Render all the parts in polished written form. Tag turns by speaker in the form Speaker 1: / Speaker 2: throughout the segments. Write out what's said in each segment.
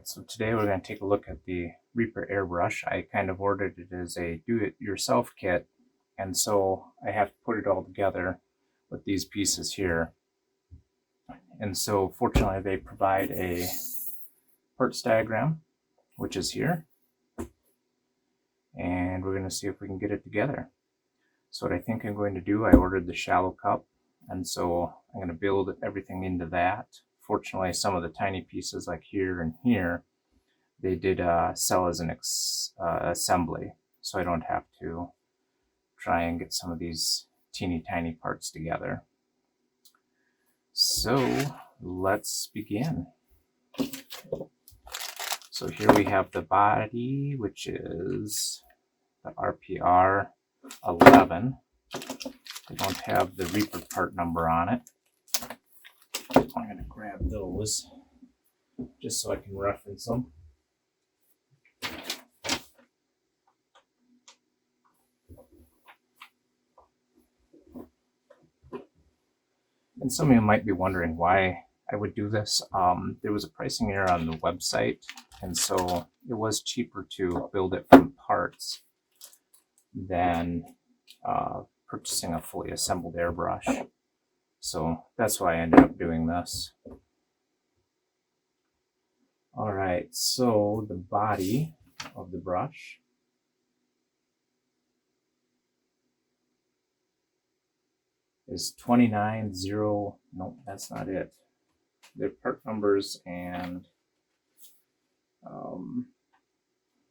Speaker 1: Alright, so today we're going to take a look at the Reaper Airbrush. I kind of ordered it as a do-it-yourself kit, and so I have to put it all together with these pieces here. And so fortunately they provide a parts diagram, which is here, and we're going to see if we can get it together. So what I think I'm going to do, I ordered the shallow cup, and so I'm going to build everything into that. Fortunately, some of the tiny pieces like here and here, they did sell as an assembly, so I don't have to try and get some of these teeny tiny parts together. So let's begin. So here we have the body, which is the RPR 11. They don't have the Reaper part number on it. I'm going to grab those just so I can reference them. And some of you might be wondering why I would do this. There was a pricing error on the website, and so it was cheaper to build it from parts than purchasing a fully assembled airbrush. So that's why I ended up doing this. All right, so the body of the brush is 290. Nope, that's not it. They're part numbers, and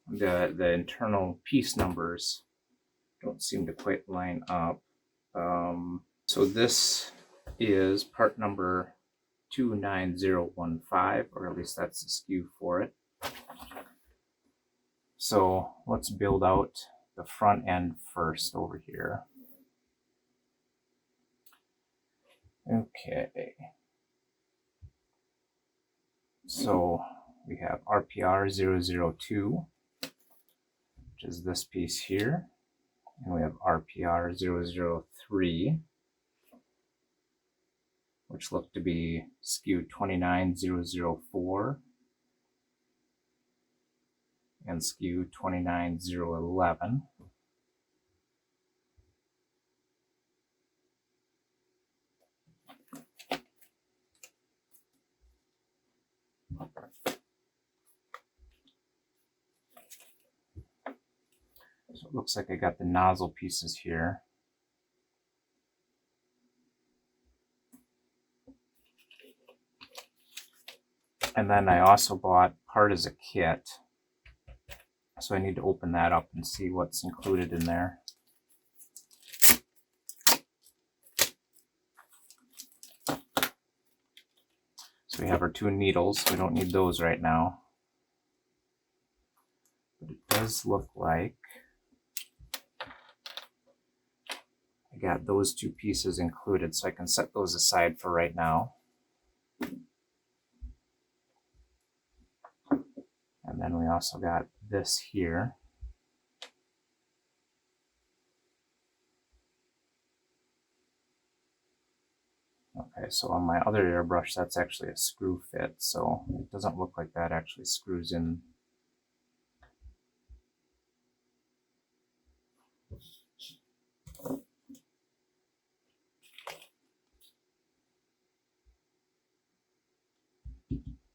Speaker 1: the internal piece numbers don't seem to quite line up. So this is part number 29015, or at least that's the SKU for it. So let's build out the front end first over here. Okay. So we have RPR 002, which is this piece here. And we have RPR 003, which looked to be SKU 29004 and SKU 29011. So it looks like I got the nozzle pieces here. And then I also bought part as a kit. So I need to open that up and see what's included in there. So we have our two needles. We don't need those right now. But it does look like I got those two pieces included, so I can set those aside for right now. And then we also got this here. Okay, so on my other airbrush, that's actually a screw fit, so it doesn't look like that actually screws in.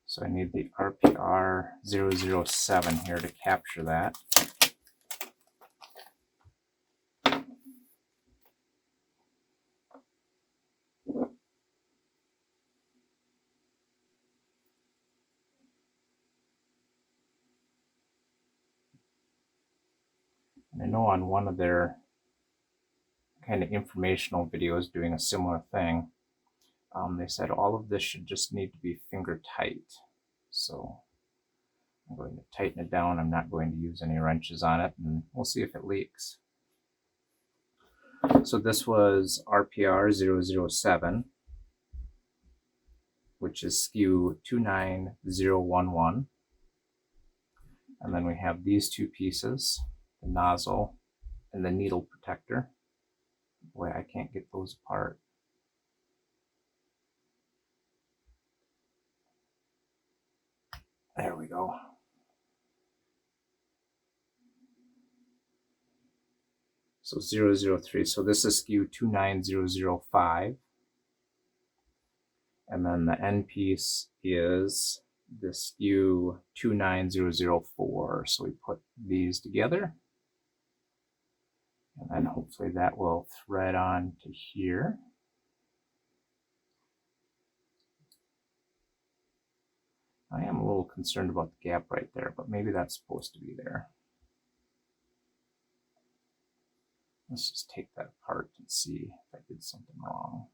Speaker 1: So I need the RPR 007 here to capture that. And I know on one of their kind of informational videos doing a similar thing, they said all of this should just need to be finger tight. So I'm going to tighten it down. I'm not going to use any wrenches on it, and we'll see if it leaks. So this was RPR 007, which is SKU 29011. And then we have these two pieces, the nozzle and the needle protector. Boy, I can't get those apart. There we we go. So 003. So this is skew 29005. And then the end piece is the skew 29004. So we put these together. And then hopefully that will thread on to here. I am a little concerned about the gap right there, but maybe that's supposed to be there. Let's just take that apart and see if I did something wrong.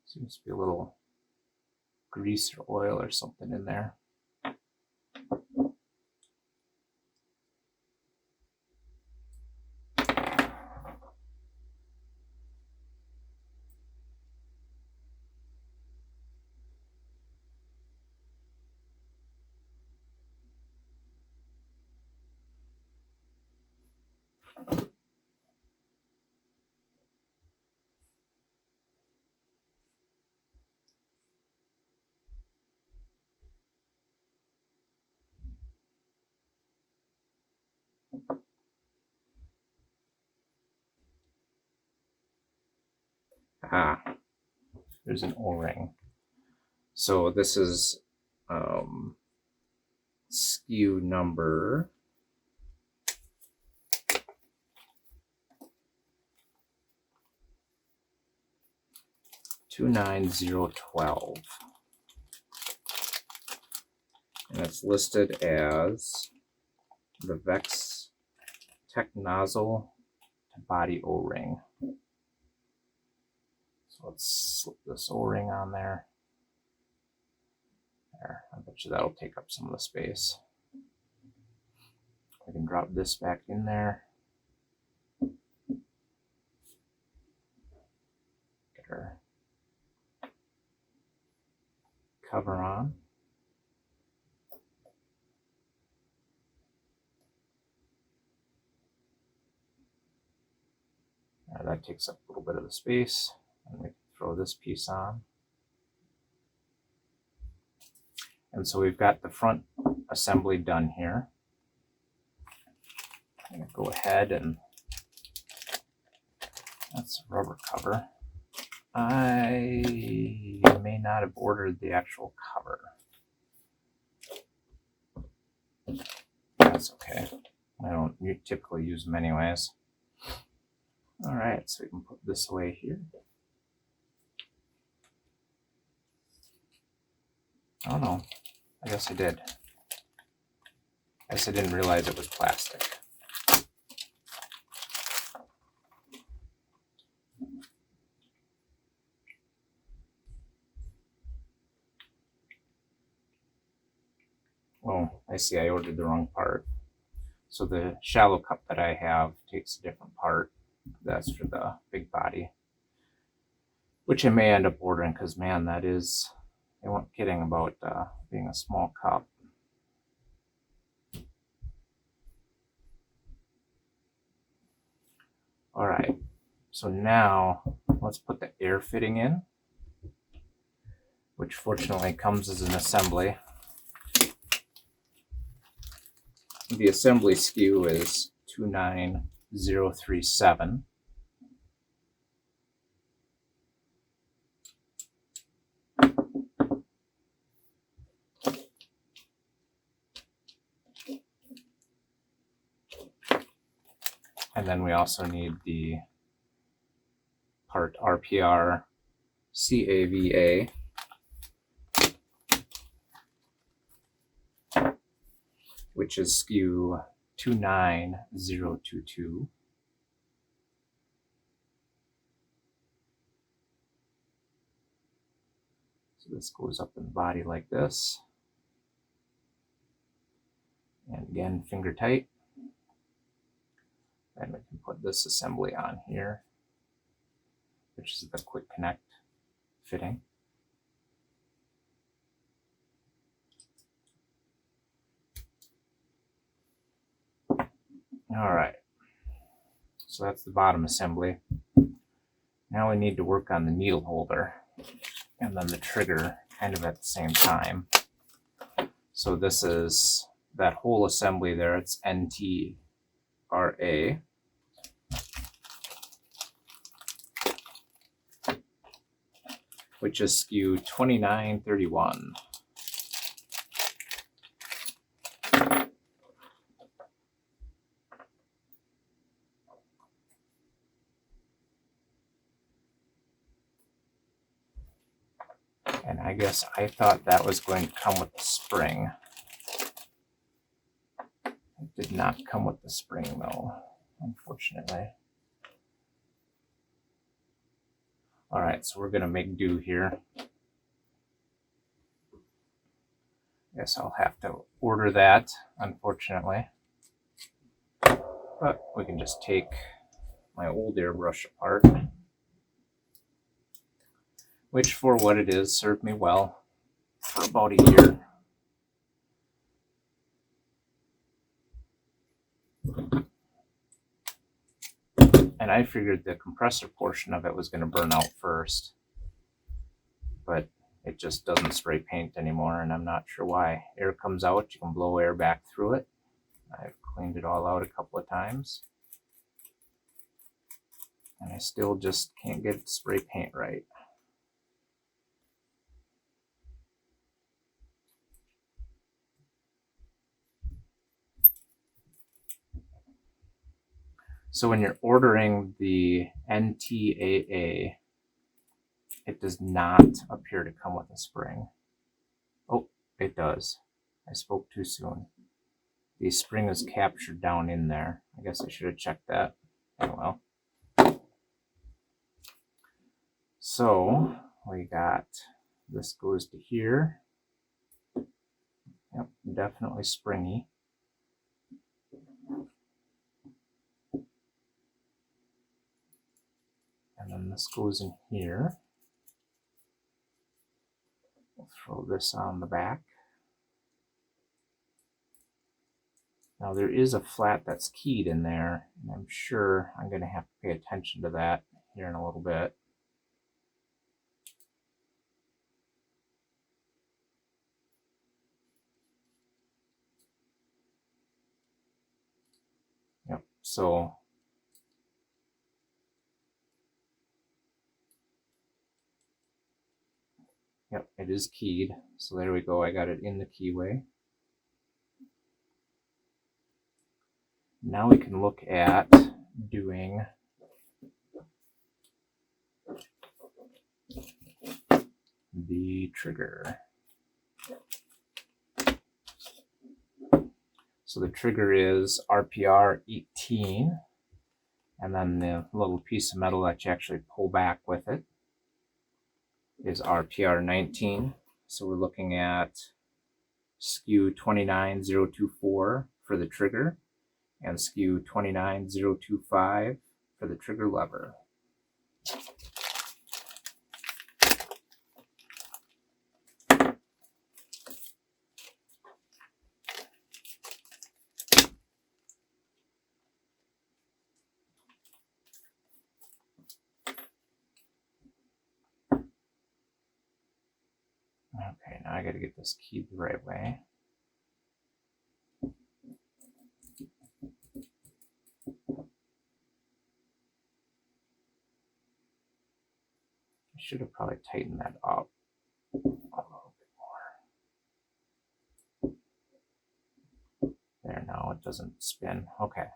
Speaker 1: Seems to be a little grease or oil or something in there. Ah, there's an O-ring. So this is skew number 29012. And it's listed as the Vex Tech Nozzle to Body O-ring. So let's slip this O-ring on there. There, I bet you that'll take up some of the space. I can drop this back in there. Get our cover on. That takes up a little bit of the space, and we can throw this piece on. And so we've got the front assembly done here. I'm going to go ahead and that's a rubber cover. I may not have ordered the actual cover. That's okay. I don't typically use them anyways. All right, so we can put this away here. Oh no, I guess I did. I guess I didn't realize it was plastic. Oh, I see, I ordered the wrong part. So the shallow cup that I have takes a different part. That's for the big body, which I may end up ordering because, man, that is, they weren't kidding about being a small cup. All right, so now let's put the air fitting in, which fortunately comes as an assembly. The assembly skew is 29037. And then we also need the part RPR CAVA. Which is skew 29022. So this goes up in the body like this. And again, finger tight. Then we can put this assembly on here, which is the quick connect. fitting. All right, so that's the bottom assembly. Now we need to work on the needle holder and then the trigger kind of at the same time. So this is that whole assembly there, it's NTRA. Which is SKU 2931. And I guess I thought that was going to come with the spring. It did not come with the spring though, unfortunately. All right, so we're gonna make do here. Guess I'll have to order that, unfortunately. But we can just take my old airbrush apart, which for what it is served me well for about a year. And I figured the compressor portion of it was going to burn out first, but it just doesn't spray paint anymore, and I'm not sure why. Air comes out, you can blow air back through it. I've cleaned it all out a couple of times, and I still just can't get it to spray paint right. So when you're ordering the NTAA, it does not appear to come with a spring. Oh, it does. I spoke too soon. The spring is captured down in there. I guess I should have checked that. Oh well. So we got, this goes to here. Yep, definitely springy. And then this goes in here. We'll throw this on the back. Now there is a flat that's keyed in there, and I'm sure I'm going to have to pay attention to that here in a little bit. Yep, so yep, it is keyed. So there we go, I got it in the keyway. Now we can look at doing the trigger. So the trigger is RPR 18, and then the little piece of metal that you actually pull back with it is RPR 19. So we're looking at SKU 29024 for the trigger and SKU 29025 for the trigger lever. Okay, now I got to get this keyed the right way. I should have probably tightened that up a little bit more. There, now it doesn't spin. Okay.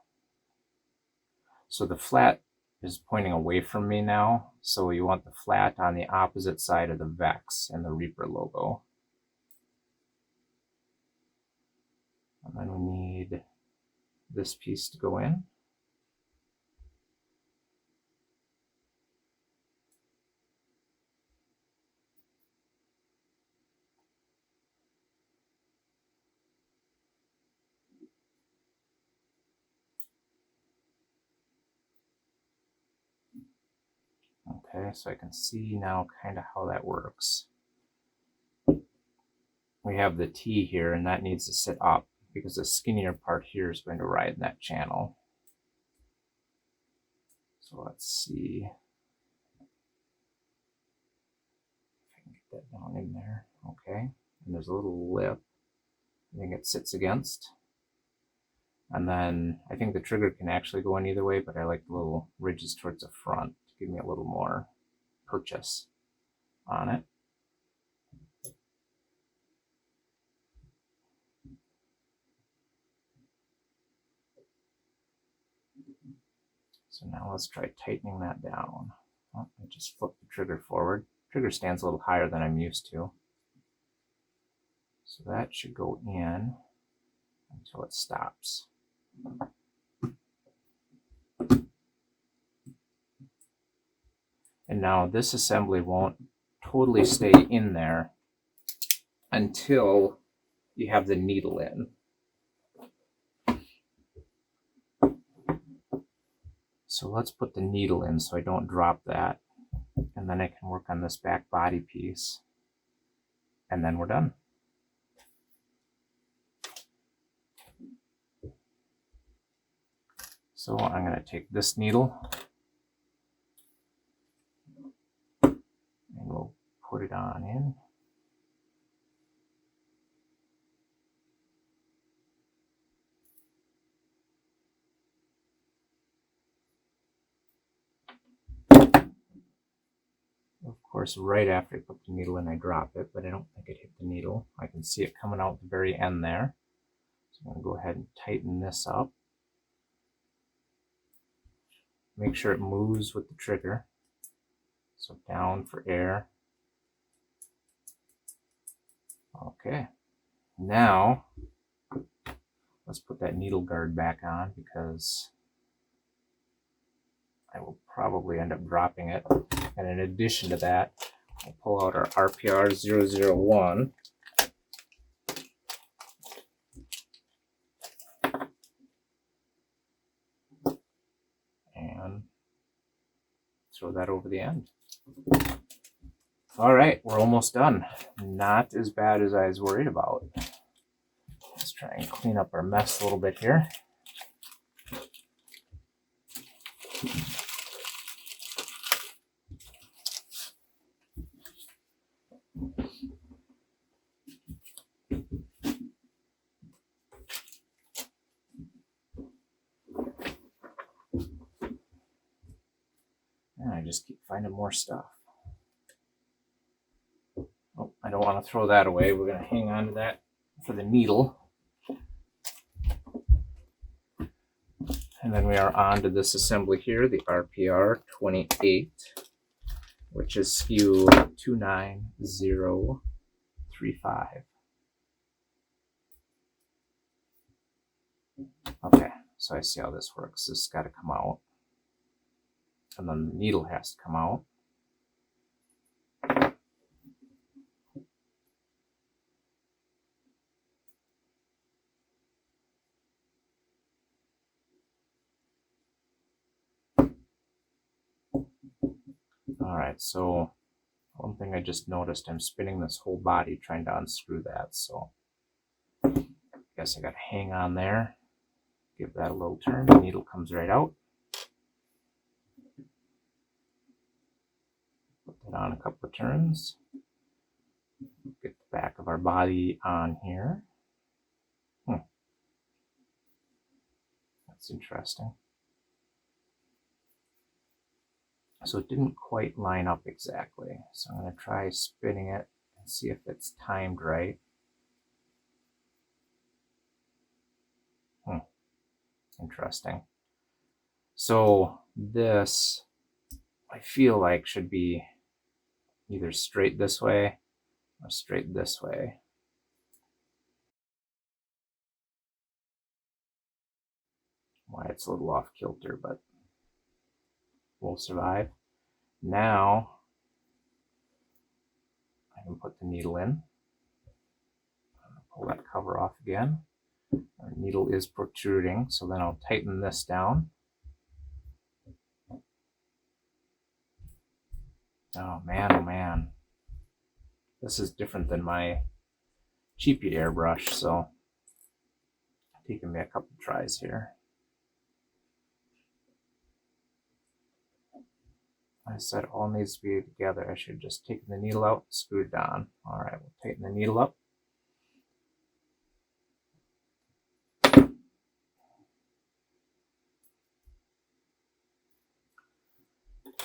Speaker 1: So the flat is pointing away from me now, so you want the flat on the opposite side of the Vex and the Reaper logo. And then we need this piece to go in. Okay, so I can see now kind of how that works. We have the T here, and that needs to sit up because the skinnier part here is going to ride in that channel. So let's see if I can get that down in there. Okay, and there's a little lip I think it sits against. And then I think the trigger can actually go in either way, but I like the little ridges towards the front to give me a little more purchase on it. So now let's try tightening that down. Oh, I just flipped the trigger forward. Trigger stands a little higher than I'm used to. So that should go in until it stops. And now this assembly won't totally stay in there until you have the needle in. So let's put the needle in so I don't drop that. And then I can work on this back body piece. And then we're done. So I'm going to take this needle and we'll put it on in. Of course, right after I put the needle in, I drop it, but I don't think it hit the needle. I can see it coming out at the very end there. So I'm going to go ahead and tighten this up. Make sure it moves with the trigger. So down for air. Okay. Now, let's put that needle guard back on because I will probably end up dropping it. And in addition to that, we'll pull out our RPR 001. And throw that over the end. All right, we're almost done. Not as bad as I was worried about. Let's try and clean up our mess a little bit here. And I just keep finding more stuff. Oh, I don't want to throw that away. We're going to hang on to that for the needle. And then we are on to this assembly here, the RPR 28, which is SKU 29035. Okay, so I see how this works. This has got to come out. And then the needle has to come out. All right, so one thing I just noticed, I'm spinning this whole body trying to unscrew that. So I guess I got to hang on there, give that a little turn. The needle comes right out. Put that on a couple of turns. Get the back of our body on here. That's interesting. So it didn't quite line up exactly. So I'm going to try spinning it and see if it's timed right. Interesting. So this, I feel like, should be either straight this way or straight this way. Why it's a little off kilter, but we'll survive. Now I can put the needle in. Pull that cover off again. Our needle is protruding, so then I'll tighten this down. Oh man. This is different than my cheapy airbrush, so taking me a couple tries here. I said all needs to be together. I should just take the needle out, screw it down. All right, we'll tighten the needle up.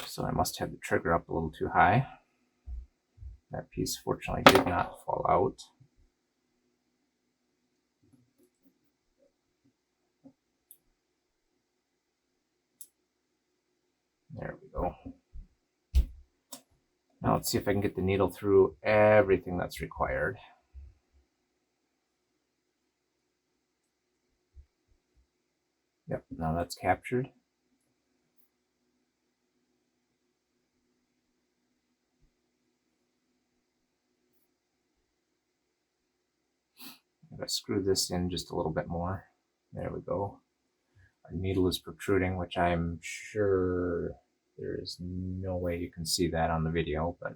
Speaker 1: So I must have the trigger up a little too high. That piece fortunately did not fall out. There we go. Now let's see if I can get the needle through everything that's required. Yep, now that's captured. I'm going to screw this in just a little bit more. There we go. Our needle is protruding, which I'm sure there is no way you can see that on the video, but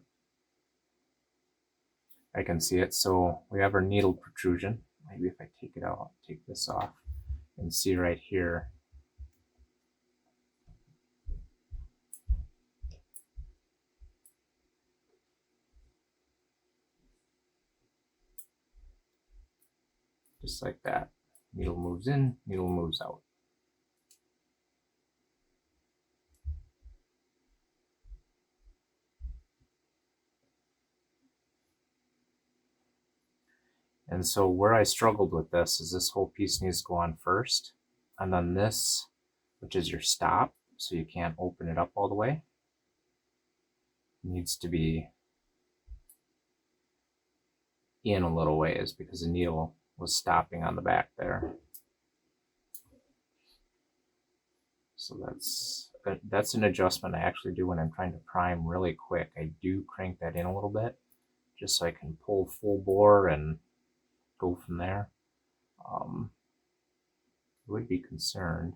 Speaker 1: I can see it. So we have our needle protrusion. Maybe if I take it out, take this off, and see right here. Just like that. Needle moves in, needle moves out. And so where I struggled with this is this whole piece needs to go on first, and then this, which is your stop, so you can't open it up all the way, needs to be in a little ways because the needle was stopping on the back there. So that's an adjustment I actually do when I'm trying to prime really quick. I do crank that in a little bit just so I can pull full bore and go from there. I would be concerned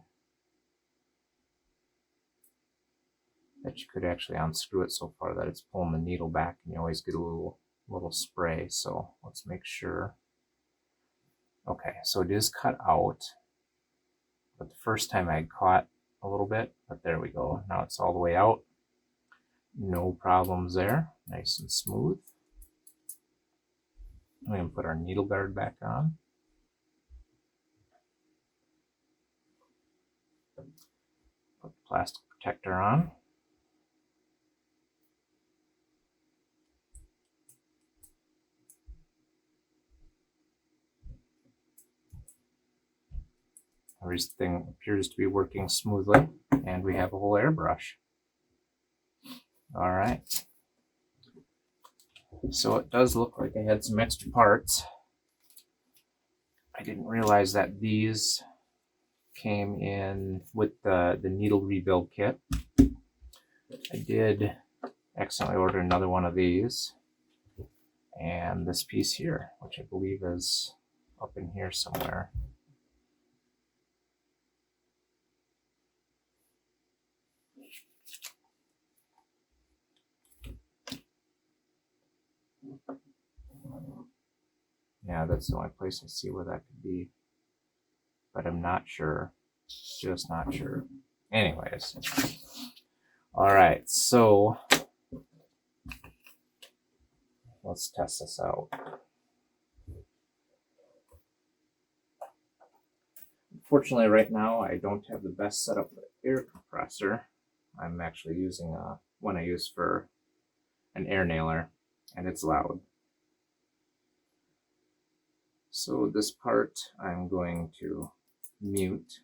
Speaker 1: that you could actually unscrew it so far that it's pulling the needle back, and you always get a little spray. So let's make sure. Okay, so it is cut out, but the first time I had caught a little bit, but there we go. Now it's all the way out. No problems there. Nice and smooth. We can put our needle guard back on. Put the plastic protector on. Everything appears to be working smoothly, and we have a whole airbrush. All right. So it does look like I had some extra parts. I didn't realize that these came in with the needle rebuild kit. I did accidentally order another one of these, and this piece here, which I believe is up in here somewhere. Yeah, that's the only place I see where that could be, but I'm not sure. Just not sure. Anyways, all right, so let's test this out. Unfortunately, right now I don't have the best setup for the air compressor. I'm actually using one I use for an air nailer, and it's loud. So this part I'm going to mute.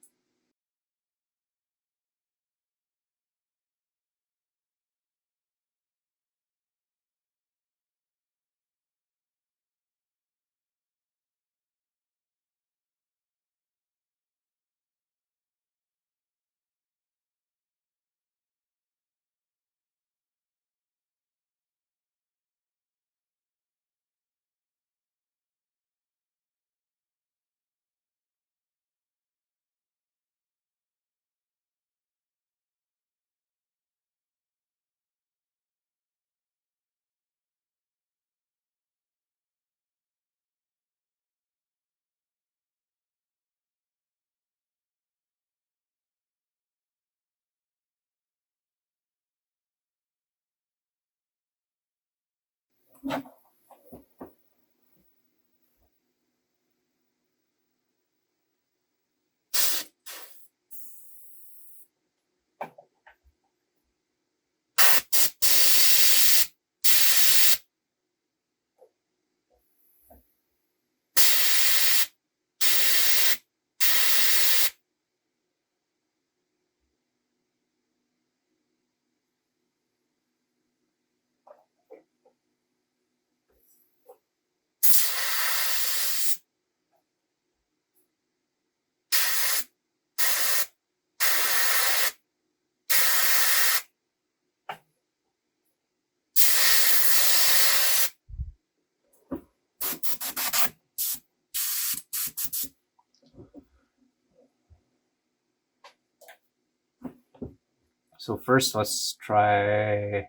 Speaker 1: So first, let's try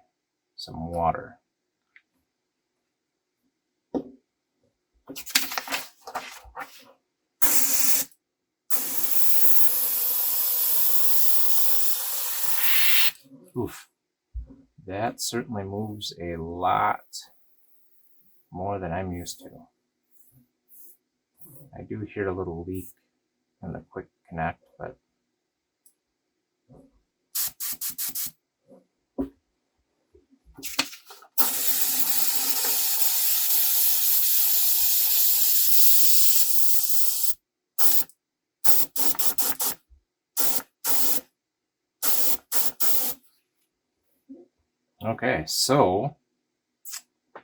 Speaker 1: some water. Oof. That certainly moves a lot more than I'm used to. I do hear a little leak in the quick connect, but okay, so I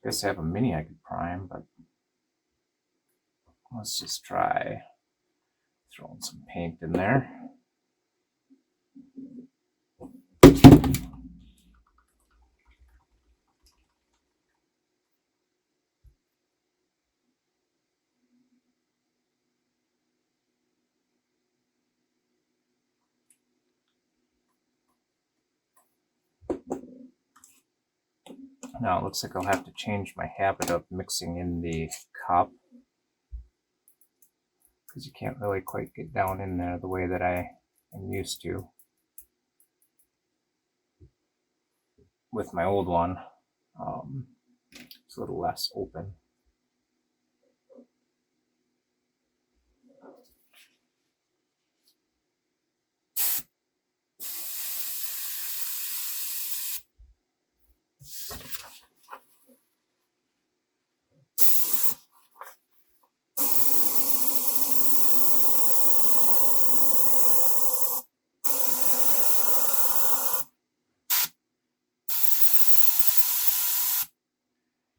Speaker 1: guess I have a mini I could prime, but let's just try throwing some paint in there. Now it looks like I'll have to change my habit of mixing in the cup, because you can't really quite get down in there the way that I am used to with my old one. It's a little less open.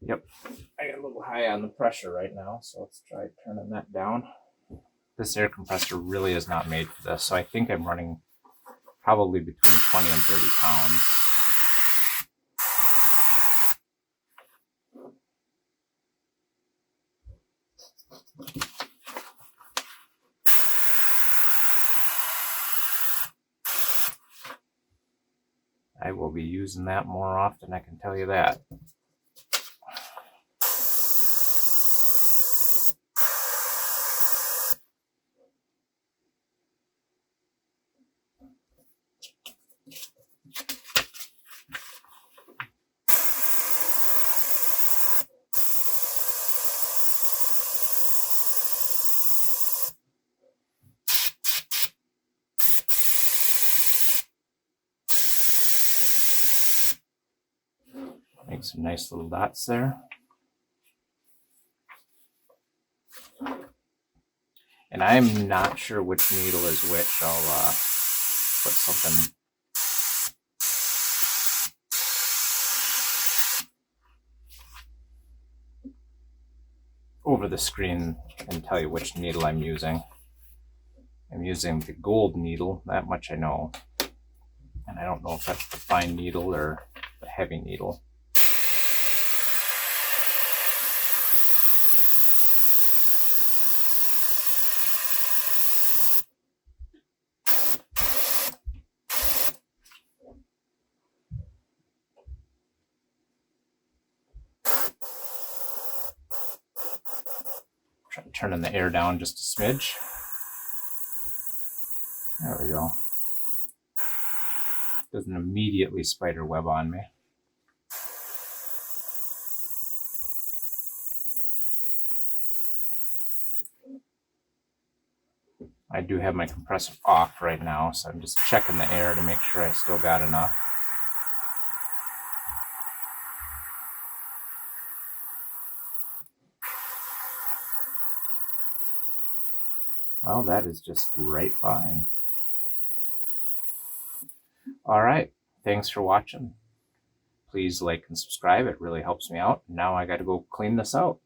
Speaker 1: Yep, I got a little high on the pressure right now, so let's try turning that down. This air compressor really is not made for this, so I think I'm running probably between 20 and 30 pounds. I will be using that more often, I can tell you that. Make some nice little dots there. And I'm not sure which needle is which. I'll put something over the screen and tell you which needle I'm using. I'm using the gold needle, that much I know. And I don't know if that's the fine needle or the heavy needle. Try turning the air down just a smidge. There we go. Doesn't immediately spider web on me. I do have my compressor off right now, so I'm just checking the air to make sure I still got enough. Well, that is just right fine. All right, thanks for watching. Please like and subscribe, it really helps me out. Now I got to go clean this out.